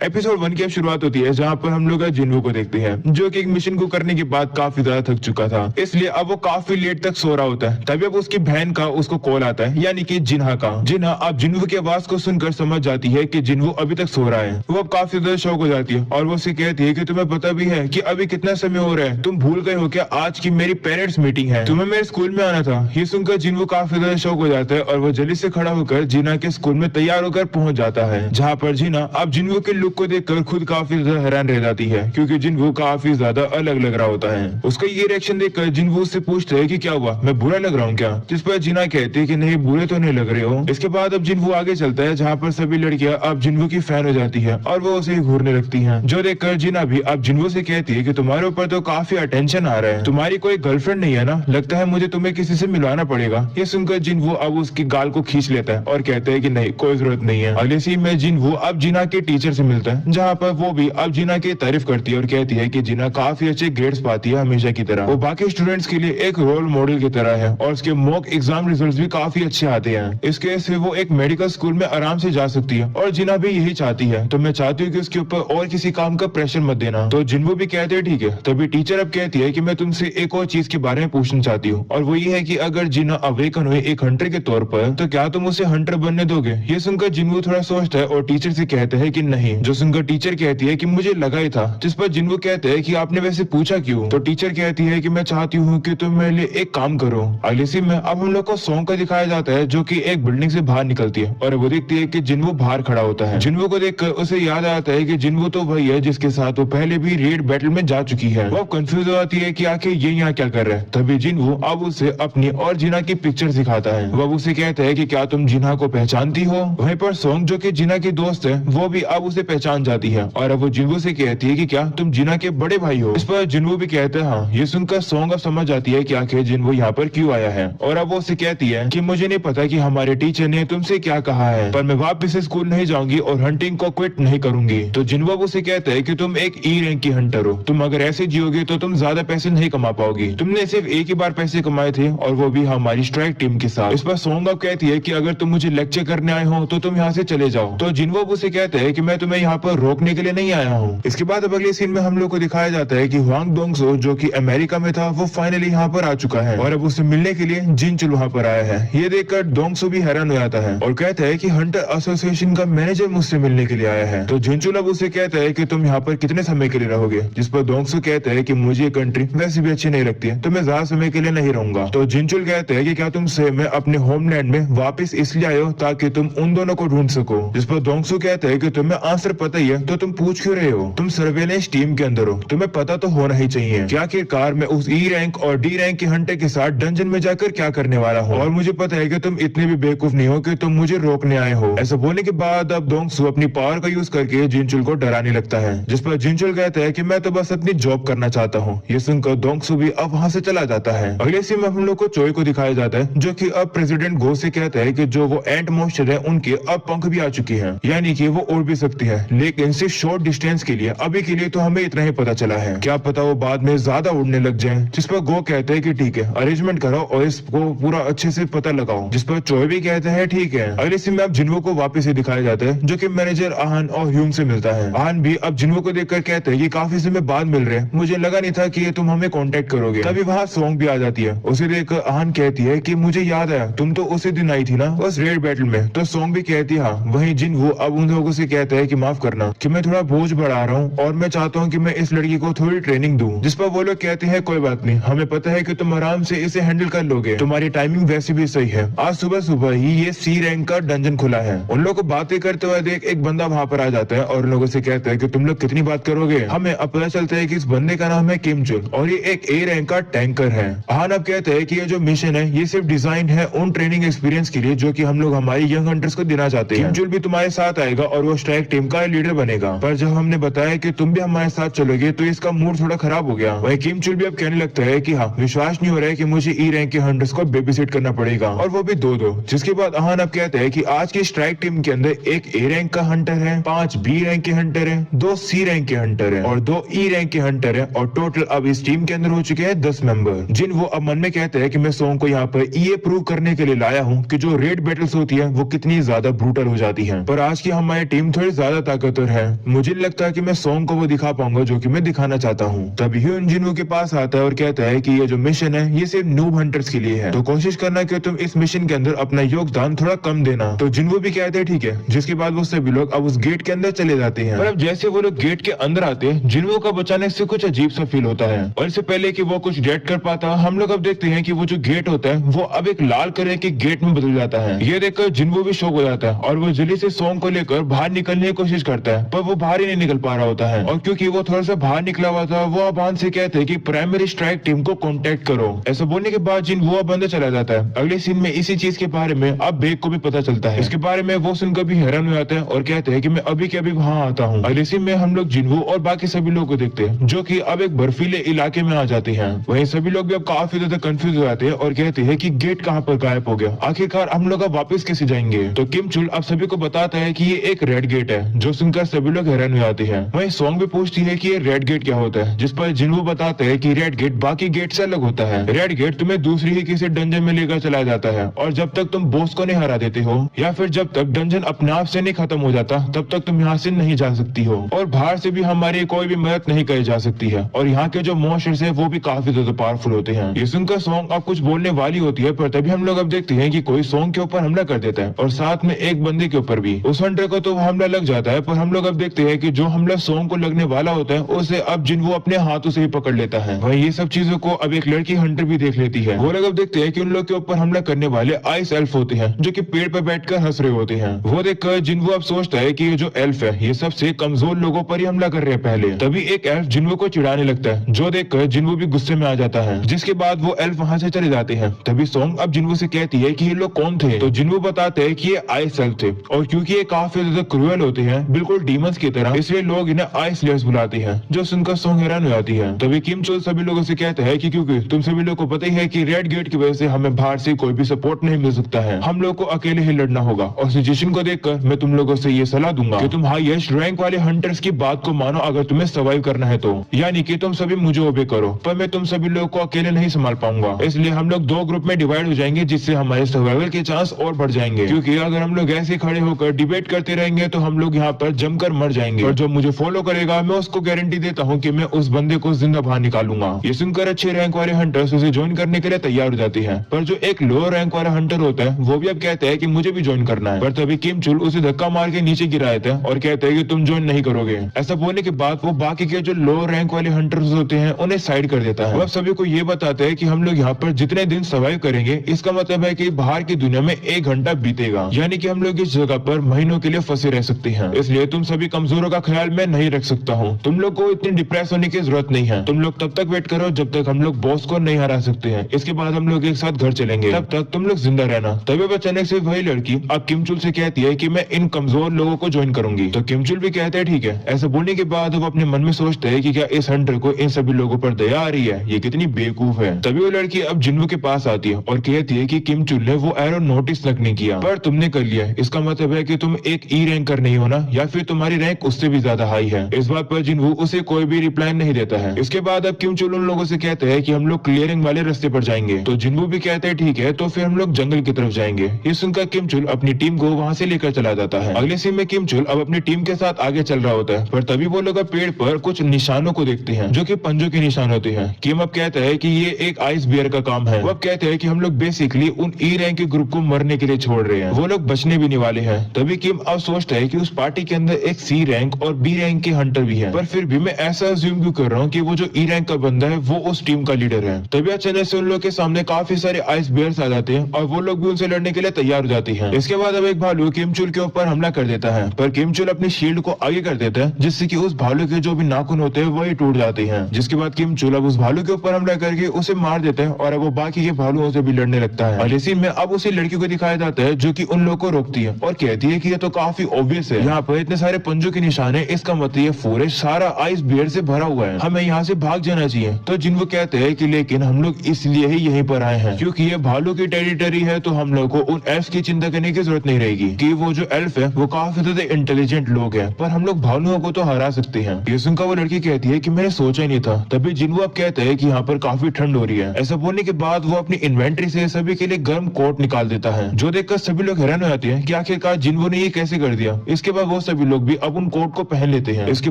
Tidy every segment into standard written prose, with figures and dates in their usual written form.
Episode 1 की शुरुआत होती है जहाँ पर हम लोग जिन्वो को देखते हैं जो कि एक मिशन को करने के बाद काफी ज्यादा थक चुका था, इसलिए अब वो काफी लेट तक सो रहा होता है। तभी अब उसकी बहन का उसको कॉल आता है, यानी कि जिन्हा का। जिन्हा अब जिन्वो की आवाज को सुनकर समझ जाती है कि जिन्वो अभी तक सो रहा है। वो अब काफी ज्यादा शौक हो जाती है और वो उसे कहती है कि तुम्हें पता भी है कि अभी कितना समय हो रहा है, तुम भूल गए हो क्या आज की मेरी पेरेंट्स मीटिंग है, तुम्हें मेरे स्कूल में आना था। ये सुनकर जिन्वो काफी ज्यादा शौक हो जाता है और वो जल्दी से खड़ा होकर जिन्हा के स्कूल में तैयार होकर पहुंच जाता है, जहाँ पर जिन्हा अब जिन्वो के लुक को देखकर खुद काफी ज्यादा हैरान रह जाती है, क्योंकि जिन्वो काफी ज्यादा अलग लग रहा होता है। उसका ये रिएक्शन देखकर जिन्वो उससे पूछते है कि क्या हुआ, मैं बुरा लग रहा हूँ क्या? जिस पर जिन्हा कहती है कि नहीं, बुरे तो नहीं लग रहे हो। इसके बाद अब जिन्वो आगे चलता है जहाँ पर सभी लड़कियां अब जिन्वो की फैन हो जाती है और वो उसे घूरने लगती हैं, जो देखकर जिन्हा भी अब जिन्वो से कहती है कि तुम्हारे ऊपर तो काफी अटेंशन आ रहा है, तुम्हारी कोई गर्लफ्रेंड नहीं है ना, लगता है मुझे तुम्हें किसी से मिलवाना पड़ेगा। ये सुनकर जिन्वो अब उसकी गाल को खींच लेता है और कहता है कि नहीं, कोई जरूरत नहीं है। अगले सीन में जिन्वो अब जिन्हा के टीचर से मिलता है, जहाँ पर वो भी अब जिन्हा की तारीफ करती है और कहती है कि जिन्हा काफी अच्छे ग्रेड्स पाती है हमेशा की तरह, वो बाकी स्टूडेंट्स के लिए एक रोल मॉडल की तरह है और उसके मॉक एग्जाम रिजल्ट्स भी काफी अच्छे आते हैं। इसके वजह से वो एक मेडिकल स्कूल में आराम से जा सकती है और जिन्हा भी यही चाहती है, तो मैं चाहती हूँ कि उसके ऊपर और किसी काम का प्रेशर मत देना। तो जिन्वो भी कहते हैं ठीक है। तभी टीचर अब कहती है कि मैं तुमसे एक और चीज के बारे में पूछना चाहती हूँ, और वो ये है कि अगर जिन्हा अवेकन हुए एक हंटर के तौर पर, तो क्या तुम उसे हंटर बनने दोगे? ये सुनकर जिन्वो थोड़ा सोचता है और टीचर से कहता है कि नहीं। जो सुनकर टीचर कहती है कि मुझे लगा ही था। जिस पर जिन्वो कहते हैं कि आपने वैसे पूछा क्यों? तो टीचर कहती है कि मैं चाहती हूँ कि तुम मेरे लिए एक काम करो। अगले सीन में अब हम लोग को सॉन्ग का दिखाया जाता है, जो कि एक बिल्डिंग से बाहर निकलती है और वो देखती है कि जिन्वो बाहर खड़ा होता है। जिन्वो को देखकर उसे याद आता है कि जिन्वो तो वही है जिसके साथ वो पहले भी रेड बैटल में जा चुकी है। वो कंफ्यूज हो जाती है कि आखिर ये यहाँ क्या कर रहा है। तभी जिन्वो अब उसे अपनी और जिन्हा की पिक्चर दिखाता है। वो उसे कहता है कि क्या तुम जिन्हा को पहचानती हो? वहीं पर सॉन्ग, जो कि जिन्हा की दोस्त है, वो भी अब उसे पहचान जाती है और अब वो जिन्वो से कहती है कि क्या तुम जिन्हा के बड़े भाई हो? इस पर जिन्वो भी कहते हैं हाँ। ये सुनकर सॉन्ग अब समझ जाती है कि आखिर जिन्वो यहाँ पर क्यों आया है, और अब वो उसे कहती है कि मुझे नहीं पता कि हमारे टीचर ने तुमसे क्या कहा है, पर मैं वापस स्कूल नहीं जाऊंगी और हंटिंग को क्विट नहीं करूंगी। तो जिन्वो उसे कहता है कि तुम एक ई रैंक की हंटर हो, तुम अगर ऐसे जियोगे तो तुम ज्यादा पैसे नहीं कमा पाओगी, तुमने सिर्फ एक ही बार पैसे कमाए थे और वो भी हमारी स्ट्राइक टीम के साथ। इस पर सॉन्ग अब कहती है कि अगर तुम मुझे लेक्चर करने आए हो तो तुम यहाँ से चले जाओ। तो जिन्वो उसे कहते हैं कि मैं तुम्हें यहाँ पर रोकने के लिए नहीं आया हूँ। इसके बाद अब अगले सीन में हम लोग को दिखाया जाता है कि हुआंग डोंगसो, जो कि अमेरिका में था, वो फाइनली यहाँ पर आ चुका है और अब उससे मिलने के लिए जिनचुल वहाँ पर आया है। ये देखकर डोंगसो भी हैरान हो जाता है और कहता है कि हंटर एसोसिएशन का मैनेजर मुझसे मिलने के लिए आया है। तो जिनचुल अब उसे कहता है कि तुम यहाँ पर कितने समय के लिए रहोगे? जिस पर डोंगसो कहता है कि मुझे ये कंट्री वैसे भी अच्छी नहीं लगती है, तो मैं ज्यादा समय के लिए नहीं रहूंगा। तो जिनचुल कहते हैं कि क्या तुम से मैं अपने होमलैंड में वापस इसलिए आए हो ताकि तुम उन दोनों को ढूंढ सको? जिस पर डोंगसो कहते हैं कि तुम्हें आंसर पता ही है, तो तुम पूछ क्यों रहे हो? तुम सर्वेलेंस टीम के अंदर हो, तुम्हें पता तो होना ही चाहिए कि आखिरकार मैं उस ई रैंक और डी रैंक के हंटर के साथ डंजन में जाकर क्या करने वाला हूँ, और मुझे पता है कि तुम इतने भी बेवकूफ नहीं हो कि तुम मुझे रोकने आए हो। ऐसा बोलने के बाद अब डोंगसो अपनी पावर का यूज करके जिनचुल को डराने लगता है, जिस पर जिनचुल कहता है कि मैं तो बस अपनी जॉब करना चाहता हूँ। ये सुनकर डोंगसो भी अब वहाँ से चला जाता है। अगले सीन में हम लोग को चोई को दिखाया जाता है, जो कि अब प्रेसिडेंट गो से कहता है कि जो वो एंट मॉन्स्टर है उनके अब पंख भी आ चुकी है, यानी कि वो उड़ भी सकती है, लेकिन सिर्फ शॉर्ट डिस्टेंस के लिए। अभी के लिए तो हमें इतना ही पता चला है, क्या पता वो बाद में ज्यादा उड़ने लग जाए। जिस पर गो कहते हैं कि ठीक है, अरेंजमेंट कराओ और इसको पूरा अच्छे से पता लगाओ। जिस पर चोई भी कहते हैं ठीक है। अगले सीन में अब जिन्वो को वापस से दिखाया जाता है, जो कि मैनेजर आहान और ह्यूम से मिलता है। आहान भी अब जिन्वो को देखकर कहते हैं कि काफी समय बाद मिल रहे हैं, मुझे लगा नहीं था कि तुम हमें कांटेक्ट करोगे। तभी वहाँ सॉन्ग भी आ जाती है। उसे देखकर आहान कहती है कि मुझे याद आया, तुम तो उसी दिन आई थी ना उस रेड बैटल में। तो सॉन्ग भी कहती है हाँ। वहीं जिन्वो अब उन लोगों से कहता है कि माफ करना कि मैं थोड़ा बोझ बढ़ा रहा हूँ और मैं चाहता हूँ कि मैं इस लड़की को थोड़ी ट्रेनिंग दूं। जिस पर वो लोग कहते हैं कोई बात नहीं, हमें पता है कि तुम आराम से इसे हैंडल कर लोगे, तुम्हारी टाइमिंग वैसे भी सही है। आज सुबह सुबह ही ये सी रैंक का डंजन खुला है। उन लोगों को बातें करते हुए देख एक बंदा वहाँ पर आ जाता है और उन लोगों से कहता है कि तुम लोग कितनी बात करोगे? हमें अब पता चलता है कि इस बंदे का नाम है किमचुल और ये एक ए रैंक का टैंकर है। आहान अब कहते हैं कि ये जो मिशन है ये सिर्फ डिजाइन है उन ट्रेनिंग एक्सपीरियंस के लिए जो कि हम लोग हमारी यंग हंटर्स को देना चाहते हैं। किमचुल भी तुम्हारे साथ आएगा और वो स्ट्राइक टीम का लीडर बनेगा, पर जब हमने बताया कि तुम भी हमारे साथ चलोगे तो इसका मूड थोड़ा खराब हो गया। वही किमचुल भी अब कहने लगता है कि हाँ, विश्वास नहीं हो रहा है कि मुझे ई रैंक के हंटर्स को बेबीसिट करना पड़ेगा, और वो भी दो। जिसके बाद आहान अब कहते हैं कि आज की स्ट्राइक टीम के अंदर एक ए रैंक का हंटर है, 5 बी रैंक के हंटर है, 2 सी रैंक के हंटर है और 2 ई रैंक के हंटर है, और टोटल अब इस टीम के अंदर हो चुके हैं 10 मेंबर। जिन्वो अब मन में कहते हैं कि मैं सॉन्ग को यहाँ पर ये प्रूव करने के लिए लाया हूँ कि जो रेड बैटल्स होती है वो कितनी ज्यादा ब्रूटल हो जाती है, पर आज की हमारी टीम थोड़ी ज्यादा ताकतवर है, मुझे नहीं लगता कि मैं सॉन्ग को वो दिखा पाऊंगा जो कि मैं दिखाना चाहता हूँ। तभी उन जिन्हों के पास आता है और कहता है कि ये जो मिशन है ये सिर्फ नूब हंटर्स के लिए है, तो कोशिश करना कि तुम इस मिशन के अंदर अपना योगदान थोड़ा कम देना। तो जिन्हो भी कहते हैं ठीक है, जिसके बाद वो सभी लोग अब उस गेट के अंदर चले जाते हैं। पर अब जैसे वो लोग गेट के अंदर आते हैं, जिन्हो का बचाने से कुछ अजीब सा फील होता है, और इससे पहले कि वो कुछ रिएक्ट कर पाता, हम लोग अब देखते हैं कि वो जो गेट होता है वो अब एक लाल कलर के गेट में बदल जाता है। ये देखकर जिन्हो भी शॉक हो जाता है और वो जल्दी से सॉन्ग को लेकर बाहर निकलने की कोशिश करता है, पर वो बाहर ही नहीं निकल पा रहा होता है। और क्योंकि वो थोड़ा सा बाहर निकला हुआ था, वो अबान से कहते हैं कि प्राइमरी स्ट्राइक टीम को कांटेक्ट करो। ऐसा बोलने के बाद जिन वो अब अंदर चला जाता है। अगले सीन में इसी चीज के बारे में अब बेग को भी पता चलता है। इसके बारे में वो सुनकर भी हैरान हो जाता है और कहते हैं कि मैं अभी के अभी वहाँ आता हूँ। अगले सीन में हम लोग जिन्हो और बाकी सभी लोगों को देखते हैं जो कि अब एक बर्फीले इलाके में आ जाते हैं। वहीं सभी लोग भी अब काफी ज्यादा कंफ्यूज हो जाते हैं और कहते हैं कि गेट कहाँ पर गायब हो गया, आखिरकार हम लोग अब वापस कैसे जाएंगे। तो किम चुल अब सभी को बताता है कि ये एक रेड गेट है, जो सुनकर सभी लोग हैरान हो जाते हैं। वहीं सॉन्ग भी पूछती है कि ये रेड गेट क्या होता है, जिस पर जिन्हो बताते हैं कि रेड गेट बाकी गेट से अलग होता है। रेड गेट तुम्हें दूसरी ही किसी डंजन में लेकर चला जाता है, और जब तक तुम बॉस को नहीं हरा देते हो या फिर जब तक डंजन अपने आप से नहीं खत्म हो जाता, तब तक तुम यहाँ से नहीं जा सकती हो, और बाहर से भी हमारी कोई भी मदद नहीं करी जा सकती है। और यहाँ के जो मॉन्स्टर्स है वो भी काफी ज्यादा पावरफुल होते हैं। ये सुनकर सॉन्ग अब कुछ बोलने वाली होती है, पर तभी हम लोग अब देखते हैं कि कोई सॉन्ग के ऊपर हमला कर देता है, और साथ में एक बंदे के ऊपर भी। उस हंटर को तो हमला लग जाता है, पर हम लोग अब देखते हैं कि जो हमला सॉन्ग को लगने वाला होता है उसे अब जिन्हो अपने हाथों से ही पकड़ लेता है। वहीं ये सब चीजों को अब एक लड़की हंटर भी देख लेती है। वो लोग अब देखते हैं कि उन लोग के ऊपर हमला करने वाले आइस एल्फ होते हैं, जो कि पेड़ पर बैठकर हंस रहे होते हैं। वो देखकर जिन्हो अब सोचता है कि ये जो एल्फ है ये सबसे कमजोर लोगों पर ही हमला कर रहे हैं पहले। तभी एक एल्फ जिन्हो को चिढ़ाने लगता है, जो देखकर जिन्हो भी गुस्से में आ जाता है, जिसके बाद वो एल्फ वहाँ से चले जाते हैं। तभी सॉन्ग अब जिन्हो से कहती है कि ये लोग कौन थे, तो जिन्हो बताते हैं कि ये आइस एल्फ थे, और क्योंकि ये काफी ज्यादा क्रूएल होते हैं, बिल्कुल डीमंस की तरह, इसलिए लोग इन्हें आइस लेयर्स बुलाते हैं। जो सुनकर सॉन्ग हैरान हो जाती है। तभी किम चोल सभी लोगों से कहता है कि क्योंकि तुम सभी लोगों को पता ही है कि रेड गेट की वजह से हमें बाहर से कोई भी सपोर्ट नहीं मिल सकता है, हम लोग को अकेले ही लड़ना होगा। और सिचुएशन को देखकर मैं तुम लोगों से ये सलाह दूंगा कि तुम हाईएस्ट रैंक वाले हंटर्स की बात को मानो अगर तुम्हें सर्वाइव करना है तो, यानी कि तुम सभी मुझे ओबे करो, पर मैं तुम सभी लोगों को अकेले नहीं संभाल पाऊंगा। इसलिए हम लोग दो ग्रुप में डिवाइड हो जाएंगे, जिससे हमारे सर्वाइवल के चांस और बढ़ जाएंगे। क्योंकि अगर हम लोग ऐसे खड़े होकर डिबेट करते रहेंगे तो हम लोग यहाँ पर जमकर मर जाएंगे, और जो मुझे फॉलो करेगा मैं उसको गारंटी देता हूँ कि मैं उस बंदे को जिंदा बाहर निकालूंगा। ये सुनकर अच्छे रैंक वाले हंटर्स उसे ज्वाइन करने के लिए तैयार हो जाते हैं, पर जो एक लोअर रैंक वाला हंटर होता है वो भी अब कहता है कि मुझे भी ज्वाइन करना है। पर तभी किम चुल उसे धक्का मार के नीचे गिरा देता है और कहते हैं कि तुम ज्वाइन नहीं करोगे। ऐसा बोलने के बाद वो बाकी के जो लोअर रैंक वाले हंटर्स होते हैं उन्हें साइड कर देता है। वो सभी को ये बताता है कि हम लोग यहाँ पर जितने दिन सर्वाइव करेंगे, इसका मतलब है कि बाहर की दुनिया में 1 घंटा बीतेगा, यानी कि हम लोग इस जगह पर महीनों के लिए फंसे रह सकते हैं। इसलिए तुम सभी कमजोरों का ख्याल मैं नहीं रख सकता हूँ। तुम लोग को इतनी डिप्रेस होने की जरूरत नहीं है। तुम लोग तब तक वेट करो जब तक हम लोग बॉस को नहीं हरा सकते हैं। इसके बाद हम लोग एक साथ घर चलेंगे, तब तक तुम लोग जिंदा रहना। तभी अचानक से वही लड़की अब किम चुल से कहती है कि मैं इन कमजोर लोगों को ज्वाइन करूंगी। तो किम चुल भी कहते हैं ठीक है। ऐसा बोलने के बाद वो अपने मन में सोचते हैं कि क्या इस हंटर को इन सभी लोगों पर दया आ रही है, ये कितनी बेवकूफ है। तभी वो लड़की अब जिन्हो के पास आती है और कहती है कि किम चुल ने वो एरो नोटिस तक नहीं किया, पर तुमने कर लिया। इसका मतलब है कि तुम एक ई रैंकर नहीं हो ना, या फिर तुम्हारी रैंक उससे भी ज्यादा हाई है। इस बात पर जिन्हो उसे कोई भी रिप्लाई नहीं देता है। इसके बाद अब किम चुल उन लोगों से कहते हैं कि हम लोग क्लियरिंग वाले रास्ते पर जाएंगे। तो जिन्हो भी कहते हैं ठीक है, तो फिर हम लोग जंगल की तरफ जाएंगे। ये सुनकर किम चुल अपनी टीम को वहाँ से लेकर चला जाता है। अगले सीन में किम चुल अब अपनी टीम के साथ आगे चल रहा होता है, पर तभी वो लोग पेड़ पर कुछ निशानों को देखते हैं जो कि पंजों के निशान होते हैं। किम अब कहता है कि ये एक आइस बियर का काम है। वो अब कहते हैं कि हम लोग बेसिकली उन ई रैंक के ग्रुप को मरने के लिए छोड़ रहे हैं, वो लोग बचने भी नहीं वाले हैं। तभी किम अब सोचता है कि उस पार्टी के अंदर एक सी रैंक और बी रैंक के हंटर भी है, पर फिर भी मैं ऐसा अज्यूम क्यों कर रहा हूँ कि वो जो ई रैंक का बंदा है वो उस टीम का लीडर है। तभी अचानक से उन लोग के सामने काफी सारे आइस बियर्स आ जाते हैं और वो लोग भी उनसे लड़ने के लिए तैयार हो जाती हैं। इसके बाद अब एक भालू किम चुल के ऊपर हमला कर देता है, पर किम चुल अपनी शील्ड को आगे कर देता है, जिससे कि उस भालू के जो भी नाखून होते हैं वही टूट जाते हैं। जिसके बाद किम चुल अब उस भालू के ऊपर हमला करके उसे मार देता है और अब वो बाकी के भालुओं से भी लड़ने लगता है। और इसी में अब उसी लड़की को दिखाया जाता है जो कि उन लोगों को रोकती है और कहती है कि ये तो काफी ऑब्वियस है, यहाँ पर इतने सारे पंजों के निशान है, इसका मतलब ये फॉरेस्ट सारा आइस बियर से भरा हुआ है, हमें यहाँ से भाग जाना चाहिए। तो जिन्हो कहते हैं कि लेकिन हम लोग इसलिए ही यहीं पर आए हैं क्योंकि ये भालू की टेरिटरी है, तो हम लोग को उन एल्फ की चिंता करने की जरूरत नहीं रहेगी कि वो जो एल्फ है वो काफी ज्यादा इंटेलिजेंट लोग हैं, पर हम लोग भालुओं को तो हरा सकते हैं। ये सुनकर वो लड़की कहती है कि मैंने सोचा ही नहीं था। तभी जिन्हो अब कहते हैं कि यहाँ पर काफी ठंड हो रही है। ऐसा बोलने के बाद वो अपनी इन्वेंट्री से सभी के लिए गर्म कोट निकाल देता है, जो देखकर सभी लोग हैरान हो जाते हैं कि आखिरकार जिन्हो ने ये कैसे कर दिया। इसके बाद वो सभी लोग भी अब उन कोट को पहन लेते हैं। इसके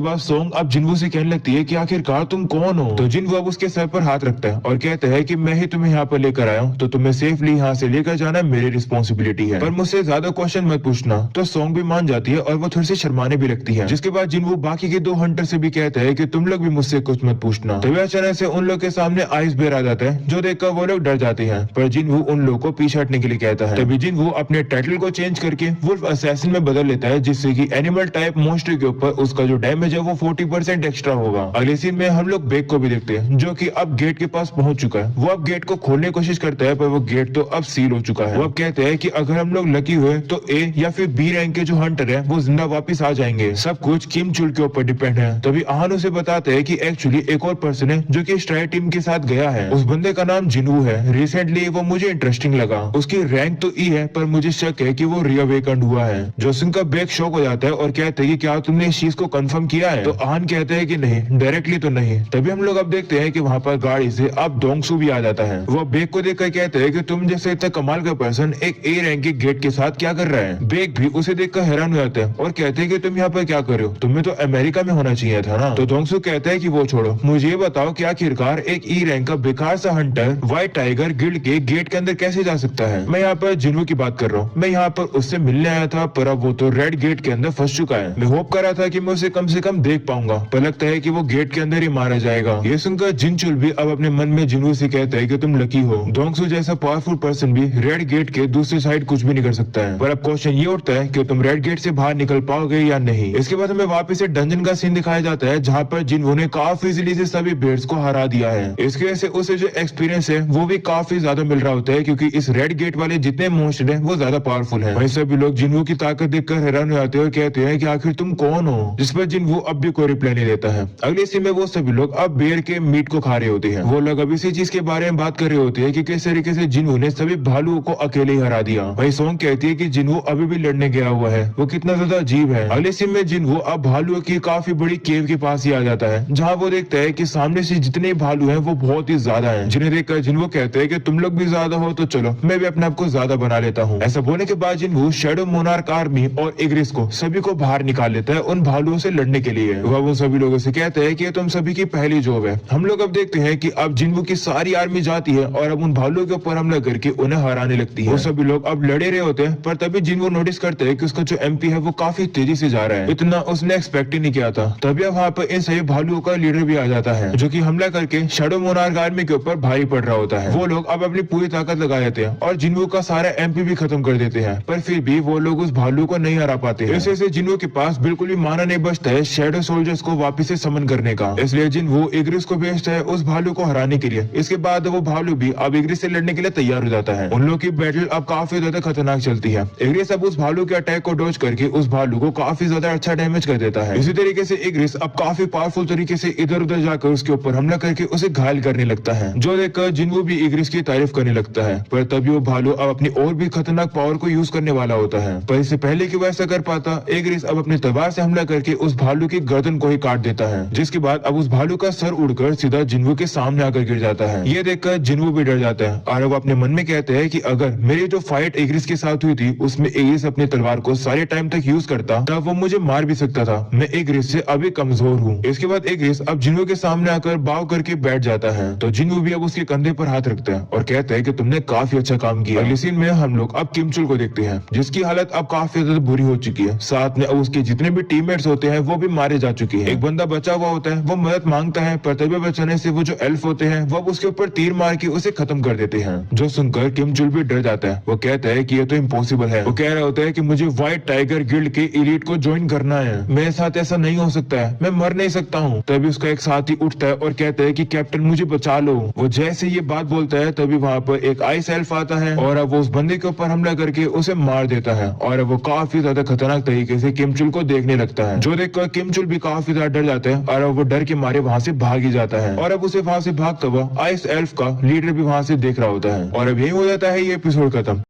बाद सोंग अब जिन्वू से कहने लगती है कि आखिरकार तुम कौन हो। तो जिन्वू अब उसके सर पर हाथ रखता है और कहता है कि मैं ही तुम्हें यहाँ पर लेकर आया हूँ, तो तुम्हें सेफली यहाँ से लेकर जाना मेरी रिस्पॉन्सिबिलिटी है, पर मुझसे ज्यादा क्वेश्चन मत पूछना। तो सोंग भी मान जाती है और वो थोड़ी सी शर्माने भी लगती है। जिसके बाद जिन्वू बाकी के 2 हंटर से भी कहता है कि तुम लोग भी मुझसे कुछ मत पूछना। तभी अचानक से उन लोग के सामने आइस बेर आ जाता है, जो देखकर वो लोग डर जाते हैं, पर जिन्वू उन लोगों को पीछे हटने के लिए कहता है। तभी जिन्वू अपने टाइटल को चेंज करके वुल्फ असैसिन में बदल लेता है, जिससे कि एनिमल टाइप मॉन्स्टर के ऊपर उसका जो डैमेज है वो 40% एक्स्ट्रा होगा। अगले सीन में हम लोग बेक को भी देखते हैं, जो कि अब गेट के पास पहुंच चुका है। वो अब गेट को खोलने की कोशिश करता है, पर वो गेट तो अब सील हो चुका है। वो अब कहते हैं कि अगर हम लोग लकी हुए तो ए या फिर बी रैंक के जो हंटर है वो जिंदा वापस आ जाएंगे। सब कुछ किम चुल के ऊपर डिपेंड है। तभी आहान उसे बताते हैं कि एक्चुअली एक और पर्सन है जो कि स्ट्राइक टीम के साथ गया है। उस बंदे का नाम जिन्वू है। रिसेंटली वो मुझे इंटरेस्टिंग लगा। उसकी रैंक तो ई है, पर मुझे शक है कि वो रीअवेकन्ड हुआ है। जोसिन का बेक शॉक हो जाता है और कहते हैं कि क्या तुमने इस चीज को कंफर्म किया है। तो आहान कहते हैं कि नहीं, डायरेक्टली तो नहीं। तभी हम लोग अब देखते हैं कि वहाँ पर गाड़ी से अब डोंगसू भी आ जाता है। वो बेक को देखकर कहते हैं कि तुम जैसे इतना कमाल का पर्सन एक ए रैंक के गेट के साथ क्या कर रहा है। बेक भी उसे देखकर हैरान हो जाता है और कहते हैं कि तुम यहाँ पर क्या कर रहे हो, तुम्हें तो अमेरिका में होना चाहिए था ना। तो डोंगसू कहते हैं कि वो छोड़ो, मुझे ये बताओ कि आखिरकार एक ई रैंक का बेकार सा हंटर व्हाइट टाइगर गिल्ड के गेट के अंदर कैसे जा सकता है। मैं यहाँ पर जिन्वू की बात कर रहा हूँ। मैं यहाँ पर उससे मिलने आया था, पर अब वो तो रेड गेट के अंदर फंस चुका है। मैं होप कर रहा था कि मैं उसे कम से कम देख पाऊंगा, पर लगता है कि वो गेट के अंदर ही मारा जाएगा। ये सुनकर जिनचुल भी अब अपने मन में जिन्वू से कहता है कि तुम लकी हो। डोंगसू जैसा पावरफुल पर्सन भी रेड गेट के दूसरी साइड कुछ भी नहीं कर सकता है। पर अब क्वेश्चन ये उठता है कि तुम रेड गेट से बाहर निकल पाओगे या नहीं। इसके बाद हमें वापस से डंजन का सीन दिखाया जाता है, जहाँ पर जिन्वू ने काफी इजीली से सभी बेड्स को हरा दिया है। इसकी वजह से उसे जो एक्सपीरियंस है वो भी काफी ज्यादा मिल रहा होता है, क्योंकि इस रेड गेट वाले जितने मॉन्स्टर हैं वो ज्यादा पावरफुल हैं। वहीं सभी लोग जिन्वू की ताकत देखकर हैरान हो जाते हैं और कहते हैं कि आखिर तुम कौन हो। जिस पर जिन्वू अब भी कोई रिप्लाई नहीं देता है। अगले सीन में वो सभी लोग अब बेर के मीट को खा रहे होते हैं। वो लोग अब इसी चीज के बारे में बात कर रहे होते हैं कि किस तरीके से जिन्वू ने सभी भालुओं को अकेले ही हरा दिया। वहीं सोंग कहती है कि जिन्वू अभी भी लड़ने गया हुआ है, वो कितना ज्यादा अजीब है। अगले सीन में जिन्वू अब भालुओं की काफी बड़ी केव के पास ही आ जाता है, जहाँ वो देखता है कि सामने से जितने भालू हैं वो बहुत ही ज्यादा हैं। जिन्हें देखकर जिन्वू कहते हैं कि तुम लोग भी ज्यादा हो तो चलो मैं भी अपने आप को ज्यादा बना लेता हूँ। ऐसा बोलने के बाद जिन्वू शैडो मोनार्क आर्मी और इग्रिस को सभी को बाहर निकाल लेता है उन भालुओं से लड़ने के लिए। वह उन सभी लोगों से कहते हैं कि तुम सभी की पहली जॉब है। हम लोग अब देखते हैं कि अब जिन्वू की सारी आर्मी जाती है और अब उन भालुओं के ऊपर हमला करके उन्हें हराने लगती है। वो सभी लोग अब लड़े रहे होते हैं, पर तभी जिन्वू नोटिस करते हैं कि उसका जो एमपी है वो काफी तेजी से जा रहा है। इतना उसने एक्सपेक्ट ही नहीं किया था। तभी अब वहाँ पर इन सभी भालुओं का लीडर भी आ जाता है, जो कि हमला करके शैडो मोनार्क आर्मी के ऊपर भारी पड़ रहा होता है। वो लोग अब अपनी पूरी ताकत लगा देते हैं और जिन्वू का सारा एमपी भी खत्म कर देते हैं, पर फिर भी वो लोग उस भालू को नहीं हरा पाते हैं। इस जिन्वू के पास बिल्कुल भी माना नहीं बचता है शैडो सोल्जर्स को वापस से समन करने का। इसलिए जिन्वू इग्रिस को भेजता है उस भालू को हराने के लिए। इसके बाद वो भालू भी अब इग्रिस से लड़ने के लिए तैयार हो जाता है। उन लोग की बैटल अब काफी ज्यादा खतरनाक चलती है। इग्रिस अब उस भालू के अटैक को डॉज करके उस भालू को काफी ज्यादा अच्छा डैमेज कर देता है। इसी तरीके से इग्रिस अब काफी पावरफुल तरीके से इधर उधर जाकर उसके ऊपर हमला करके उसे घायल करने लगता है, जो देखकर जिन्वू भी इग्रिस की तारीफ करने लगता है। पर तभी वो भालू अब अपनी और भी खतरनाक पावर को यूज करने वाला होता है, पर इससे पहले कि वो ऐसा कर पाता, इग्रिस अब अपनी तलवार से हमला करके उस भालू की गर्दन को ही काट देता है, जिसके बाद अब उस भालू का सर उड़कर सीधा जिन्वू के सामने आकर गिर जाता है। ये देखकर जिन्वू भी डर जाता है और वो अपने मन में कहते हैं कि अगर मेरी जो फाइट इग्रिस के साथ हुई थी उसमें इग्रिस अपनी तलवार को सारे टाइम तक यूज करता, तब वो मुझे मार भी सकता था। मैं इग्रिस से अभी कमजोर हूँ। इसके बाद इग्रिस अब जिन्वू के सामने आकर बाव करके बैठ जाता है, तो जिन्वू भी अब उसके कंधे पर हाथ रखता है और कहता है कि तुमने काफी अच्छा काम किया। अगले सीन में हम लोग अब किमचुल को देखते हैं, जिसकी हालत अब काफी ज्यादा बुरी हो चुकी है। साथ में अब उसके जितने भी टीममेट्स होते हैं वो भी मारे जा चुके हैं। एक बंदा बचा हुआ होता है, वो मदद मांगता है, पर तभी बचाने से वो जो एल्फ होते हैं वो उसके ऊपर तीर मार के उसे खत्म कर देते हैं, जो सुनकर किमचुल भी डर जाता है। वो कहता है कि ये तो इम्पॉसिबल है। वो कह रहा होता है कि मुझे व्हाइट टाइगर गिल्ड के एलीट को ज्वाइन करना है, मेरे साथ ऐसा नहीं हो सकता है, मैं मर नहीं सकता हूँ। तभी उसका एक साथी उठता है और कहता है कि कैप्टन मुझे बचा लो। वो जैसे ये बात बोलता है तभी वहाँ पर एक आइस एल्फ आता है और अब वो उस बंदे के ऊपर हमला करके उसे मार देता है और अब वो काफी ज्यादा खतरनाक तरीके से किमचुल को देखने लगता है, जो देखकर किमचुल भी काफी ज्यादा डर जाता है और अब वो डर के मारे वहाँ से भाग ही जाता है। और अब उसे वहाँ से भागता हुआ आइस एल्फ का लीडर भी वहाँ से देख रहा होता है। और अब यही हो जाता है ये एपिसोड खत्म।